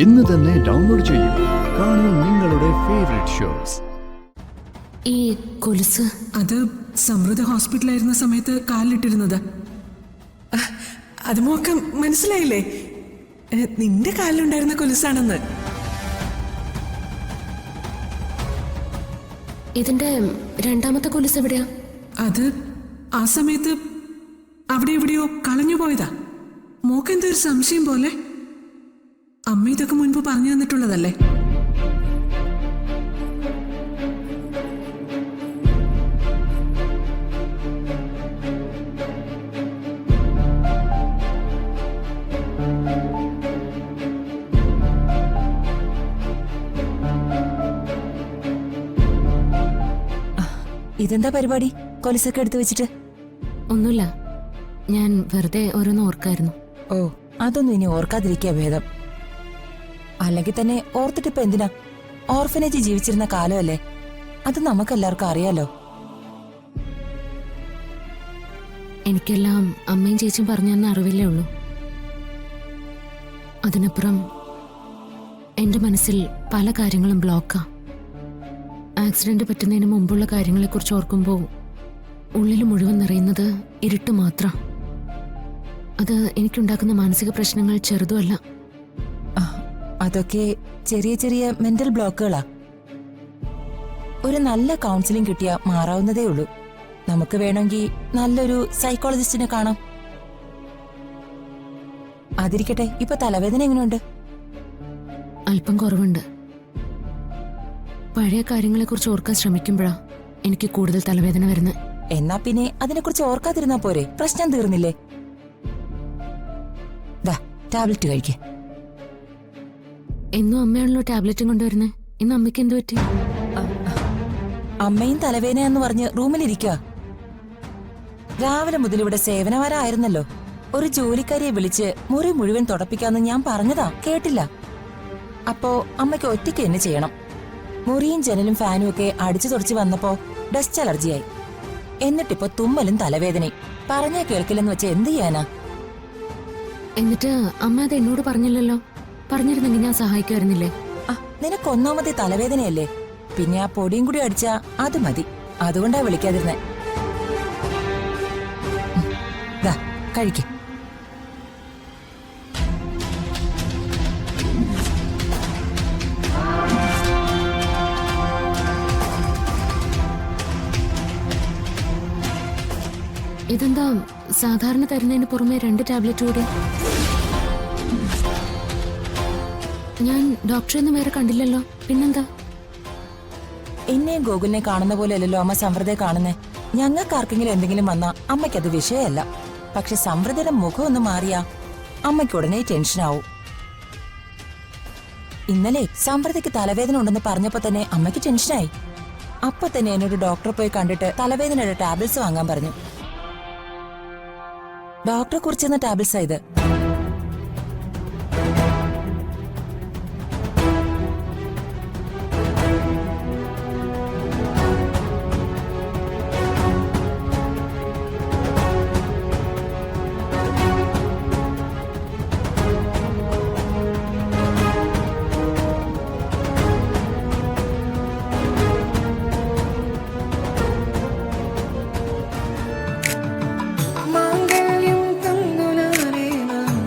ഇന്ന് തന്നെ ഡൗൺലോഡ് ചെയ്യൂ. കാണൂ നിങ്ങളുടെ ഫേവറേറ്റ് ഷോസ്. ഈ കൊലുസ് അത് സമൃദ്ധ ഹോസ്പിറ്റലായിരുന്ന സമയത്ത് കാലിലിട്ടിരുന്നത്. അത് മോക്ക് മനസ്സിലായില്ലേ? നിന്റെ കാലിലുണ്ടായിരുന്ന കൊലുസാണെന്ന്. ഇതിന്റെ രണ്ടാമത്തെ കൊലുസ് എവിടെയാ? അത് ആ സമയത്ത് അവിടെ എവിടെയോ കളഞ്ഞു പോയതാ. മോക്ക് എന്തൊരു സംശയം പോലെ. അമ്മ ഇതൊക്കെ മുൻപ് പറഞ്ഞു തന്നിട്ടുള്ളതല്ലേ? ഇതെന്താ പരിപാടി? കൊലുസൊക്കെ എടുത്തു വെച്ചിട്ട്? ഒന്നുമില്ല, ഞാൻ വെറുതെ ഓരോന്ന് ഓർക്കായിരുന്നു. ഓ, അതൊന്നും ഇനി ഓർക്കാതിരിക്കാ ഭേദം. അല്ലെങ്കിൽ തന്നെ ഓർത്തിട്ടിപ്പോ എന്തിനാ? ഓർഫനേജ് ജീവിച്ചിരുന്ന കാലമല്ലേ, അത് നമുക്കെല്ലാവർക്കും അറിയാലോ. എനിക്കെല്ലാം അമ്മയും ചേച്ചിയും പറഞ്ഞു തന്ന അറിവില്ലേ ഉള്ളൂ. അതിനപ്പുറം എന്റെ മനസ്സിൽ പല കാര്യങ്ങളും ബ്ലോക്കാ. ആക്സിഡന്റ് പറ്റുന്നതിന് മുമ്പുള്ള കാര്യങ്ങളെക്കുറിച്ച് ഓർക്കുമ്പോൾ ഉള്ളിൽ മുഴുവൻ നിറയുന്നത് ഇരുട്ട് മാത്രം. അത് എനിക്കുണ്ടാക്കുന്ന മാനസിക പ്രശ്നങ്ങൾ ചെറുതുമല്ല. അതൊക്കെ ചെറിയ ചെറിയ മെന്റൽ ബ്ലോക്കുകളാ. ഒരു നല്ല കൗൺസിലിംഗ് കിട്ടിയാ മാറാവുന്നതേ ഉള്ളൂ. നമുക്ക് വേണമെങ്കിൽ നല്ലൊരു സൈക്കോളജിസ്റ്റിനെ കാണാം. അതിരിക്കട്ടെ, ഇപ്പൊ തലവേദന എങ്ങനെയുണ്ട്? അല്പം കുറവുണ്ട്. പഴയ കാര്യങ്ങളെക്കുറിച്ച് ഓർക്കാൻ ശ്രമിക്കുമ്പോഴാ എനിക്ക് കൂടുതൽ തലവേദന വരുന്നത്. എന്നാ പിന്നെ അതിനെക്കുറിച്ച് ഓർക്കാതിരുന്നാ പോരെ? പ്രശ്നം തീർന്നില്ലേ? ദാ ടാബ്ലറ്റ് കഴിക്കേ. എന്നും അമ്മയാണല്ലോ ടാബ്ലറ്റും കൊണ്ടുവരുന്നത്. ഇന്ന് അമ്മയ്ക്ക് എന്തു പറ്റി? അമ്മയും തലവേദനയെന്ന് പറഞ്ഞ് റൂമിലിരിക്കുക. രാവിലെ മുതൽ ഇവിടെ സേവനവാരായിരുന്നല്ലോ. ഒരു ജോലിക്കാരിയെ വിളിച്ച് മുറി മുഴുവൻ തുടപ്പിക്കാന്ന് ഞാൻ പറഞ്ഞതാ, കേട്ടില്ല. അപ്പോ അമ്മയ്ക്ക് ഒറ്റയ്ക്ക് തന്നെ ചെയ്യണം. മുറിയും ജനലും ഫാനും ഒക്കെ അടിച്ചു തുടച്ച് വന്നപ്പോ ഡസ്റ്റ് അലർജിയായി. എന്നിട്ടിപ്പോ തുമ്മലും തലവേദനയും. പറഞ്ഞാ കേൾക്കില്ലെന്ന് വെച്ച് എന്ത് ചെയ്യാനാ? എന്നിട്ട് അമ്മ അത് എന്നോട് പറഞ്ഞില്ലല്ലോ. പറഞ്ഞിരുന്നെങ്കിൽ ഞാൻ സഹായിക്കുമായിരുന്നില്ലേ? നിനക്കൊന്നാമത്തെ തലവേദനയല്ലേ, പിന്നെ ആ പൊടിയും കൂടി അടിച്ചാ അത് മതി. അതുകൊണ്ടാ വിളിക്കാതിരുന്നേ. കഴിക്ക. ഇതെന്താ സാധാരണ തരുന്നതിന് പുറമെ 2 ടാബ്ലറ്റ് കൂടി? ഞാൻ ഡോക്ടറെയൊന്നും വേറെ കണ്ടില്ലല്ലോ, പിന്നെന്താ? എന്നെയും ഗോകുലിനെ കാണുന്ന പോലെയല്ലല്ലോ അമ്മ സമൃദ്ധയെ കാണുന്നേ. ഞങ്ങൾക്ക് ആർക്കെങ്കിലും എന്തെങ്കിലും വന്നാ അമ്മയ്ക്കത് വിഷയമല്ല. പക്ഷെ സമൃദ്ധയുടെ മുഖം ഒന്ന് മാറിയാ അമ്മയ്ക്ക് ഉടനെ ടെൻഷനാവും. ഇന്നലെ സമൃദ്ധയ്ക്ക് തലവേദന ഉണ്ടെന്ന് പറഞ്ഞപ്പോ തന്നെ അമ്മയ്ക്ക് ടെൻഷനായി. അപ്പൊ തന്നെ എന്നോട് ഡോക്ടറെ പോയി കണ്ടിട്ട് തലവേദനയുടെ ടാബ്ലറ്റ്സ് വാങ്ങാൻ പറഞ്ഞു. ഡോക്ടറെ കുറിച്ചെന്ന ടാബ്ലറ്റ്സാ ഇത്.